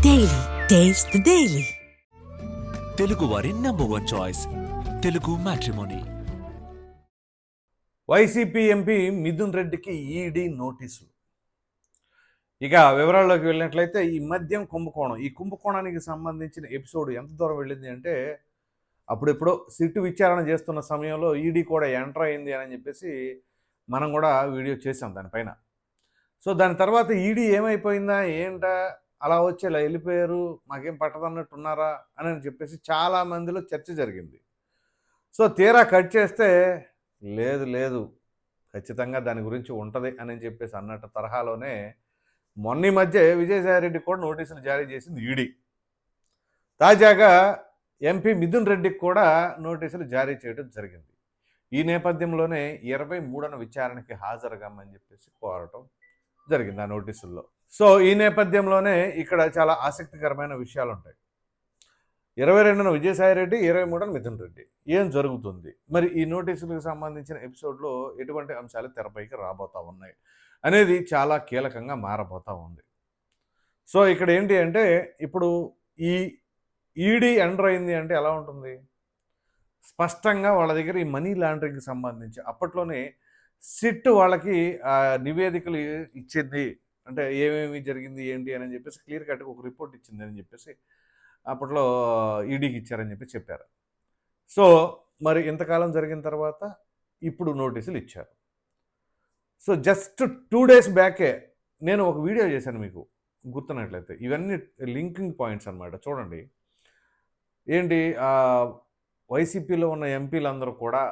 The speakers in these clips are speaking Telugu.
Daily taste the daily. Telugu వారి #1 choice Telugu matrimony. YCP MP Mithun రెడ్డికి ఈడీ నోటీసులు. ఇక వివరాల్లోకి వెళ్ళినట్లయితే ఈ మద్యం కుంభకోణం, ఈ కుంభకోణానికి సంబంధించిన ఎపిసోడ్ ఎంత దూరం వెళ్ళింది అంటే అప్పుడెప్పుడో సిట్టు విచారణ చేస్తున్న సమయంలో ఈడీ కూడా ఎంటర్ అయింది అని చెప్పేసి మనం కూడా వీడియో చేసాం దానిపైన. సో దాని తర్వాత ఈడీ ఏమైపోయిందా ఏంటా, అలా వచ్చి ఇలా వెళ్ళిపోయారు, మాకేం పట్టదన్నట్టు ఉన్నారా అని చెప్పేసి చాలా మందిలో చర్చ జరిగింది. సో తీరా కట్ చేస్తే లేదు లేదు ఖచ్చితంగా దాని గురించి ఉంటుంది అని చెప్పేసి అన్నట్టు తరహాలోనే మొన్న మధ్య విజయసాయిరెడ్డి కూడా నోటీసులు జారీ చేసింది ఈడీ. తాజాగా ఎంపీ మిథున్ రెడ్డికి కూడా నోటీసులు జారీ చేయడం జరిగింది. ఈ నేపథ్యంలోనే 23న విచారణకి హాజరుగామని చెప్పేసి కోరటం జరిగింది ఆ నోటీసుల్లో. సో ఈ నేపథ్యంలోనే ఇక్కడ చాలా ఆసక్తికరమైన విషయాలు ఉంటాయి. 22న విజయసాయిరెడ్డి, 23న మిథున్ రెడ్డి. ఏం జరుగుతుంది మరి ఈ నోటీసులకు సంబంధించిన ఎపిసోడ్లో ఎటువంటి అంశాలు తెరపైకి రాబోతా ఉన్నాయి అనేది చాలా కీలకంగా మారబోతూ ఉంది. సో ఇక్కడ ఏంటి అంటే ఇప్పుడు ఈ ఈడీ ఎంటర్ అయింది అంటే ఎలా ఉంటుంది, స్పష్టంగా వాళ్ళ దగ్గర ఈ మనీ లాండరింగ్కి సంబంధించి అప్పట్లోనే సిట్ వాళ్ళకి నివేదికలు ఇచ్చింది, అంటే ఏమేమి జరిగింది ఏంటి అని చెప్పేసి క్లియర్ కట్గా ఒక రిపోర్ట్ ఇచ్చింది అని చెప్పేసి అప్పట్లో ఈడీకి ఇచ్చారని చెప్పి చెప్పారు. సో మరి ఇంతకాలం జరిగిన తర్వాత ఇప్పుడు నోటీసులు ఇచ్చారు. సో జస్ట్ 2 days బ్యాకే నేను ఒక వీడియో చేశాను, మీకు గుర్తున్నట్లయితే. ఇవన్నీ లింకింగ్ పాయింట్స్ అన్నమాట. చూడండి ఏంటి, వైసీపీలో ఉన్న ఎంపీలందరూ కూడా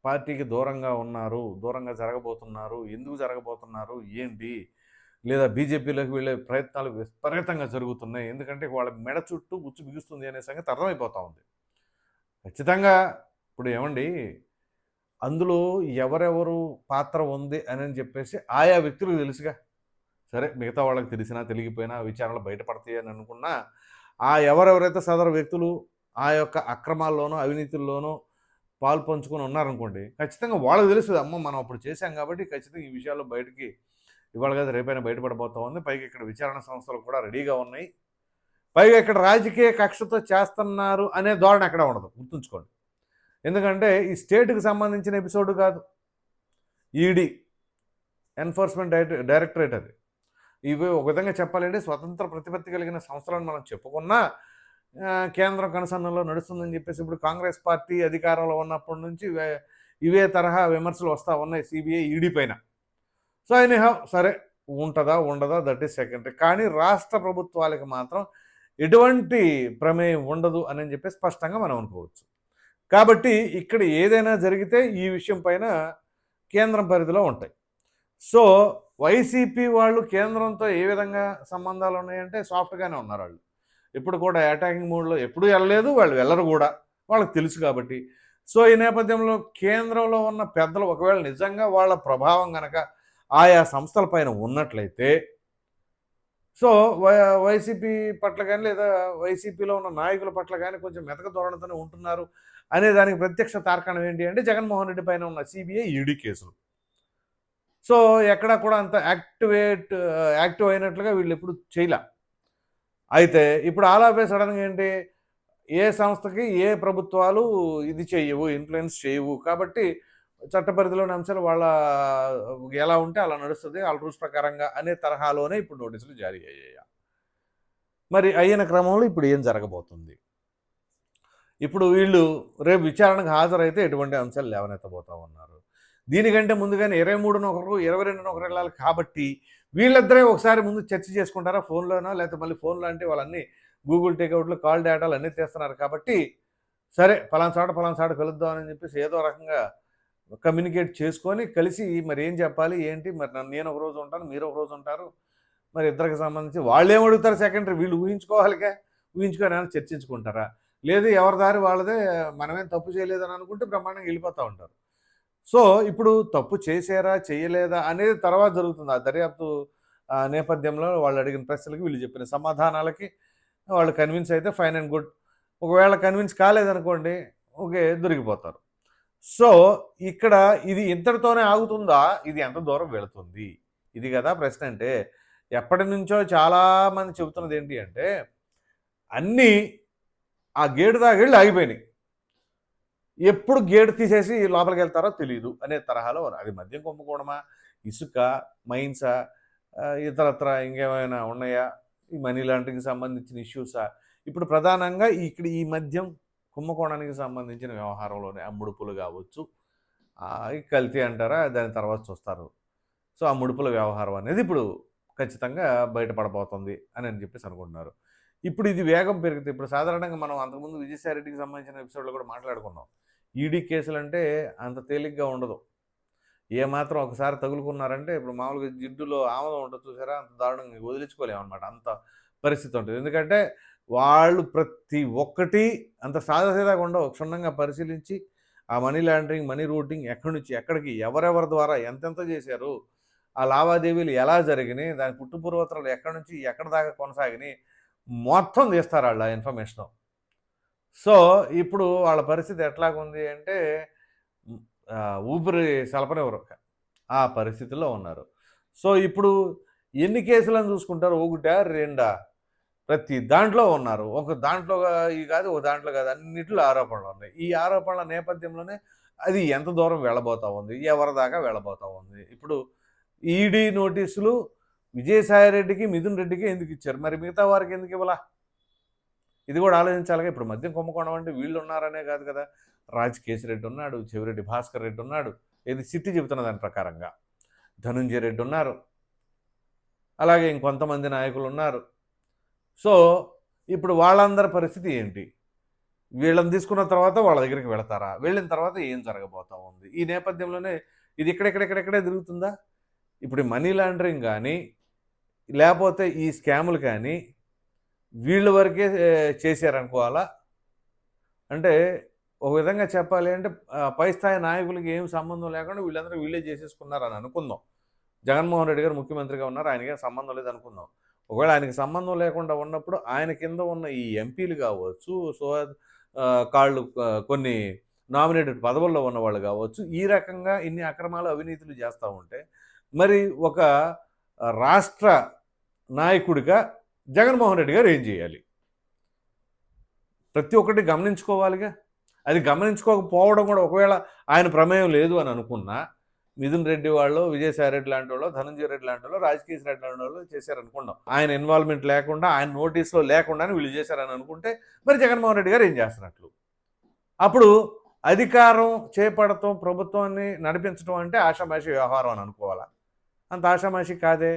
పార్టీకి దూరంగా ఉన్నారు, దూరంగా జరగబోతున్నారు, ఎందుకు జరగబోతున్నారు ఏంటి, లేదా బీజేపీలోకి వెళ్ళే ప్రయత్నాలు విపరీతంగా జరుగుతున్నాయి, ఎందుకంటే వాళ్ళ మెడ చుట్టూ గుచ్చు బిగుస్తుంది అనే సంగతి అర్థమైపోతూ ఉంది. ఖచ్చితంగా ఇప్పుడు ఏమండి, అందులో ఎవరెవరు పాత్ర ఉంది అని చెప్పేసి ఆయా వ్యక్తులకు తెలుసుగా. సరే మిగతా వాళ్ళకి తెలిసినా తెలియకపోయినా విచారణలు బయటపడతాయి అని అనుకున్నా ఎవరెవరైతే సదరు వ్యక్తులు ఆ యొక్క అక్రమాల్లోనో అవినీతుల్లోనో పాలు పంచుకొని ఉన్నారనుకోండి, ఖచ్చితంగా వాళ్ళకి తెలుస్తుంది, అమ్మ మనం అప్పుడు చేశాం కాబట్టి ఖచ్చితంగా ఈ విషయాల్లో బయటికి ఇవాళ కదా రేపైనా బయటపడబోతా ఉంది. పైగా ఇక్కడ విచారణ సంస్థలు కూడా రెడీగా ఉన్నాయి. పైగా ఇక్కడ రాజకీయ కక్షతో చేస్తున్నారు అనే ధోరణి ఎక్కడ ఉండదు, గుర్తుంచుకోండి. ఎందుకంటే ఈ స్టేట్కి సంబంధించిన ఎపిసోడ్ కాదు, ఈడీ ఎన్ఫోర్స్మెంట్ డైరెక్టరేట్ అది. ఇవి ఒక విధంగా చెప్పాలంటే స్వతంత్ర ప్రతిపత్తి కలిగిన సంస్థలను మనం చెప్పుకున్నా కేంద్రం కనుసన్నల్లో నడుస్తుందని చెప్పేసి ఇప్పుడు కాంగ్రెస్ పార్టీ అధికారంలో ఉన్నప్పటి నుంచి ఇవే తరహా విమర్శలు వస్తూ ఉన్నాయి సిబిఐ ఈడీ పైన. సో సరే ఉంటుందా ఉండదా దట్ ఈస్ సెకండరీ. కానీ రాష్ట్ర ప్రభుత్వాలకు మాత్రం ఎటువంటి ప్రమేయం ఉండదు అని చెప్పి స్పష్టంగా మనం అనుకోవచ్చు. కాబట్టి ఇక్కడ ఏదైనా జరిగితే ఈ విషయం పైన కేంద్రం పరిధిలో ఉంటాయి. సో వైసీపీ వాళ్ళు కేంద్రంతో ఏ విధంగా సంబంధాలు ఉన్నాయంటే సాఫ్ట్గానే ఉన్నారు. వాళ్ళు ఇప్పుడు కూడా అటాకింగ్ మోడ్లో ఎప్పుడూ వెళ్ళలేదు, వాళ్ళు వెళ్ళరు కూడా, వాళ్ళకి తెలుసు కాబట్టి. సో ఈ నేపథ్యంలో కేంద్రంలో ఉన్న పెద్దలు ఒకవేళ నిజంగా వాళ్ళ ప్రభావం కనుక ఆయా సంస్థల పైన ఉన్నట్లయితే, సో వైసీపీ పట్ల కానీ లేదా వైసీపీలో ఉన్న నాయకుల పట్ల కానీ కొంచెం మెతక ధోరణితోనే ఉంటున్నారు అనే దానికి ప్రత్యక్ష తార్కాణం ఏంటి అంటే జగన్మోహన్ రెడ్డి పైన ఉన్న సిబిఐ ఈడీ కేసులు. సో ఎక్కడా కూడా అంత యాక్టివ్ అయినట్లుగా వీళ్ళు ఎప్పుడు చేయలే. అయితే ఇప్పుడు ఆలాపే సడన్గా ఏంటి, ఏ సంస్థకి ఏ ప్రభుత్వాలు ఇది చేయవు, ఇన్ఫ్లుయెన్స్ చేయవు, కాబట్టి చట్ట పరిధిలోని అంశాలు వాళ్ళ ఎలా ఉంటే అలా నడుస్తుంది వాళ్ళ రూల్స్ ప్రకారంగా అనే తరహాలోనే ఇప్పుడు నోటీసులు జారీ అయ్యాయి. మరి అయిన క్రమంలో ఇప్పుడు ఏం జరగబోతుంది, ఇప్పుడు వీళ్ళు రేపు విచారణకు హాజరైతే ఎటువంటి అంశాలు లేవనెత్తబోతూ ఉన్నారు. దీనికంటే ముందుగానే 23న ఒకరు 22న ఒకరు వెళ్ళాలి కాబట్టి వీళ్ళిద్దరే ఒకసారి ముందు చర్చ చేసుకుంటారా ఫోన్లోనో, లేకపోతే మళ్ళీ ఫోన్లో అంటే వాళ్ళన్నీ గూగుల్ టేక్అవుట్లు కాల్ డేటాలు అన్నీ తీస్తున్నారు కాబట్టి సరే పలానా చోట కలుద్దాం అని చెప్పేసి ఏదో రకంగా కమ్యూనికేట్ చేసుకొని కలిసి మరి ఏం చెప్పాలి ఏంటి, మరి నేను ఒక రోజు ఉంటాను, మీరు ఒక రోజు ఉంటారు, మరి ఇద్దరికి సంబంధించి వాళ్ళు ఏం అడుగుతారు సెకండరీ, వీళ్ళు ఊహించుకోవాలిగా, ఊహించుకొని ఏమైనా చర్చించుకుంటారా, లేదు ఎవరి దారి వాళ్ళదే, మనమేం తప్పు చేయలేదని అనుకుంటే బ్రహ్మాండంగా వెళ్ళిపోతూ ఉంటారు. సో ఇప్పుడు తప్పు చేశారా చేయలేదా అనేది తర్వాత జరుగుతుంది. ఆ దర్యాప్తు నేపథ్యంలో వాళ్ళు అడిగిన ప్రశ్నలకి వీళ్ళు చెప్పిన సమాధానాలకి వాళ్ళు కన్విన్స్ అయితే ఫైన్ అండ్ గుడ్. ఒకవేళ కన్విన్స్ కాలేదనుకోండి ఓకే దొరికిపోతారు. సో ఇక్కడ ఇది ఇంతటితోనే ఆగుతుందా, ఇది ఎంత దూరం వెళుతుంది, ఇది కదా ప్రశ్న. అంటే ఎప్పటి నుంచో చాలామంది చెబుతున్నది ఏంటి అంటే అన్నీ ఆ గేటు దాకా వెళ్ళి ఆగిపోయినాయి. ఎప్పుడు గేటు తీసేసి లోపలికి వెళ్తారో తెలియదు అనే తరహాలో అది మద్యం కుంభకోణమా, ఇసుక, మైన్సా, ఇతరత్ర ఇంకేమైనా ఉన్నాయా, ఈ మనీ లాండరింగ్కి సంబంధించిన ఇష్యూసా? ఇప్పుడు ప్రధానంగా ఇక్కడ ఈ మద్యం కుంభకోణానికి సంబంధించిన వ్యవహారంలోనే ఆ ముడుపులు కావచ్చు, కల్తీ అంటారా, దాని తర్వాత చూస్తారు. సో ఆ ముడుపుల వ్యవహారం అనేది ఇప్పుడు ఖచ్చితంగా బయటపడబోతుంది అని చెప్పేసి అనుకుంటున్నారు. ఇప్పుడు ఇది వేగం పెరిగితే ఇప్పుడు సాధారణంగా మనం అంతకుముందు విజయసాయి రెడ్డికి సంబంధించిన ఎపిసోడ్లో కూడా మాట్లాడుకున్నాం. ఈడీ కేసులు అంటే అంత తేలిగ్గా ఉండదు. ఏమాత్రం ఒకసారి తగులుకున్నారంటే ఇప్పుడు మామూలుగా జిడ్డులో ఆమదం ఉంటుంది చూసారా, అంత దారుణంగా వదిలించుకోలేమన్నమాట. అంత పరిస్థితి ఉంటుంది. ఎందుకంటే వాళ్ళు ప్రతి ఒక్కటి అంత సాదాసీదాగా ఉండవు. క్షుణ్ణంగా పరిశీలించి ఆ మనీ లాండరింగ్, మనీ రూటింగ్ ఎక్కడి నుంచి ఎక్కడికి, ఎవరెవరి ద్వారా ఎంతెంత చేశారు, ఆ లావాదేవీలు ఎలా జరిగినాయి, దాని పుట్టుపూర్వోత్తరాలు ఎక్కడి నుంచి ఎక్కడి దాకా కొనసాగినాయి, మొత్తం తీస్తారు వాళ్ళు ఆ ఇన్ఫర్మేషను. సో ఇప్పుడు వాళ్ళ పరిస్థితి ఎట్లాగుంది అంటే ఊపిరి సలపనివ్వరు, ఆ పరిస్థితిలో ఉన్నారు. సో ఇప్పుడు ఎన్ని కేసులను చూసుకుంటారు, ఒకటా రెండా, ప్రతి దాంట్లో ఉన్నారు. ఒక దాంట్లో కాదు, ఒక దాంట్లో కాదు, అన్నిట్లో ఆరోపణలు ఉన్నాయి. ఈ ఆరోపణల నేపథ్యంలోనే అది ఎంత దూరం వెళ్ళబోతా ఉంది, ఎవరి దాకా వెళ్ళబోతా ఉంది. ఇప్పుడు ఈడీ నోటీసులు విజయసాయి రెడ్డికి, మిథున్ రెడ్డికి ఎందుకు ఇచ్చారు, మరి మిగతా వారికి ఎందుకు ఇవ్వాలా? ఇది కూడా ఆలోచించాలిగా. ఇప్పుడు మద్యం కుంభకోణం అంటే వీళ్ళు ఉన్నారనే కాదు కదా, రాజ్ రెడ్డి ఉన్నాడు, చెవిరెడ్డి భాస్కర్ రెడ్డి ఉన్నాడు, ఇది సిట్టి చెబుతున్న దాని ప్రకారంగా ధనుంజయ రెడ్డి ఉన్నారు, అలాగే ఇంకొంతమంది నాయకులు ఉన్నారు. సో ఇప్పుడు వాళ్ళందరి పరిస్థితి ఏంటి, వీళ్ళని తీసుకున్న తర్వాత వాళ్ళ దగ్గరికి వెళతారా, వెళ్ళిన తర్వాత ఏం జరగబోతా ఉంది? ఈ నేపథ్యంలోనే ఇది ఇక్కడెక్కడే తిరుగుతుందా? ఇప్పుడు మనీ లాండరింగ్ కానీ లేకపోతే ఈ స్కాములు కానీ వీళ్ళ వరకే చేశారనుకోవాలా? అంటే ఒక విధంగా చెప్పాలి అంటే పై స్థాయి నాయకులకి ఏం సంబంధం లేకుండా వీళ్ళందరూ వీళ్ళే చేసేసుకున్నారని అనుకుందాం. జగన్మోహన్ రెడ్డి గారు ముఖ్యమంత్రిగా ఉన్నారు, ఆయనకేం సంబంధం లేదు అనుకుందాం. ఒకవేళ ఆయనకి సంబంధం లేకుండా ఉన్నప్పుడు ఆయన కింద ఉన్న ఈ ఎంపీలు కావచ్చు, కాళ్ళు కొన్ని నామినేటెడ్ పదవుల్లో ఉన్నవాళ్ళు కావచ్చు, ఈ రకంగా ఇన్ని అక్రమాలు అవినీతులు చేస్తూ ఉంటే మరి ఒక రాష్ట్ర నాయకుడిగా జగన్మోహన్ రెడ్డి గారు ఏం చేయాలి? ప్రతి ఒక్కటి గమనించుకోవాలిగా. అది గమనించుకోకపోవడం కూడా, ఒకవేళ ఆయన ప్రమేయం లేదు అని అనుకున్నా, మిథున్ రెడ్డి వాళ్ళు, విజయసాయి రెడ్డి లాంటి వాళ్ళు, ధనంజయ రెడ్డి లాంటి వాళ్ళు, రాజకీయ రెడ్డి లాంటి వాళ్ళు చేశారనుకున్నాం. ఆయన ఇన్వాల్వ్మెంట్ లేకుండా, ఆయన నోటీస్లో లేకుండానే వీళ్ళు చేశారని అనుకుంటే మరి జగన్మోహన్ రెడ్డి గారు ఏం చేస్తున్నట్లు? అప్పుడు అధికారం చేపడటం, ప్రభుత్వాన్ని నడిపించడం అంటే ఆషామాషి వ్యవహారం అని అనుకోవాలా? అంత ఆషామాషి కాదే.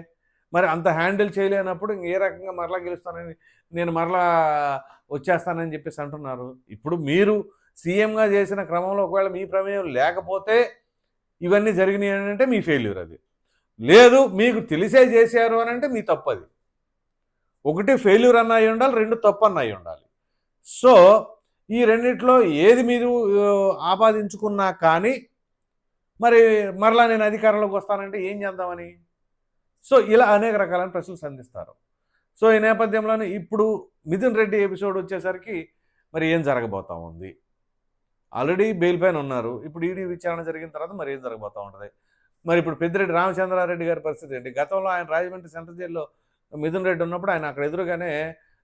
మరి అంత హ్యాండిల్ చేయలేనప్పుడు ఏ రకంగా మరలా గెలుస్తానని, నేను మరలా వచ్చేస్తానని చెప్పేసి అంటున్నారు. ఇప్పుడు మీరు సీఎంగా చేసిన క్రమంలో ఒకవేళ మీ ప్రమేయం లేకపోతే ఇవన్నీ జరిగినాయి అని అంటే మీ ఫెయిల్యూర్ అది. లేదు మీకు తెలిసే చేశారు అని అంటే మీ తప్పు అది. ఒకటి ఫెయిల్యూర్ అన్న అయి ఉండాలి, రెండు తప్పు అన్న అయి ఉండాలి. సో ఈ రెండిట్లో ఏది మీరు ఆపాదించుకున్నా కానీ మరి మరలా నేను అధికారంలోకి వస్తానంటే ఏం చేద్దామని? సో ఇలా అనేక రకాలైన ప్రశ్నలు సంధిస్తారు. సో ఈ నేపథ్యంలోనే ఇప్పుడు మిథున్ రెడ్డి ఎపిసోడ్ వచ్చేసరికి మరి ఏం జరగబోతా ఉంది? ఆల్రెడీ బెయిల్ పైన ఉన్నారు. ఇప్పుడు ఈడీ విచారణ జరిగిన తర్వాత మరి ఏం జరగబోతూ ఉంటుంది? మరి ఇప్పుడు పెద్దిరెడ్డి రామచంద్రారెడ్డి గారి పరిస్థితి ఏంటి? గతంలో ఆయన రాజమండ్రి సెంట్రల్ జైల్లో మిథున్ రెడ్డి ఉన్నప్పుడు ఆయన అక్కడ ఎదురుగానే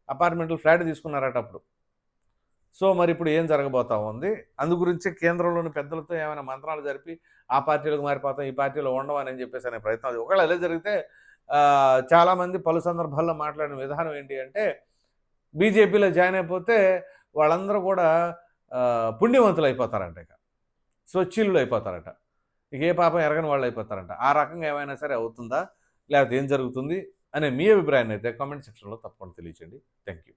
అపార్ట్మెంట్లో ఫ్లాట్ తీసుకున్నారట అప్పుడు. సో మరి ఇప్పుడు ఏం జరగబోతా ఉంది? అందు గురించి కేంద్రంలోని పెద్దలతో ఏమైనా మంత్రాలు జరిపి ఆ పార్టీలకు మారిపోతాం, ఈ పార్టీలో ఉండవని చెప్పేసి అనే ప్రయత్నం. అది ఒకవేళ అలా జరిగితే చాలామంది పలు సందర్భాల్లో మాట్లాడిన విధానం ఏంటి అంటే, బీజేపీలో జాయిన్ అయిపోతే వాళ్ళందరూ కూడా పుణ్యవంతులు అయిపోతారంట, ఇక స్వచ్ఛీలు అయిపోతారట, ఇక ఏ పాపం ఎరగని వాళ్ళు అయిపోతారంట. ఆ రకంగా ఏమైనా సరే అవుతుందా, లేకపోతే ఏం జరుగుతుంది అనే మీ అభిప్రాయాన్ని అయితే కామెంట్ సెక్షన్లో తప్పకుండా తెలియచేయండి. Thank you.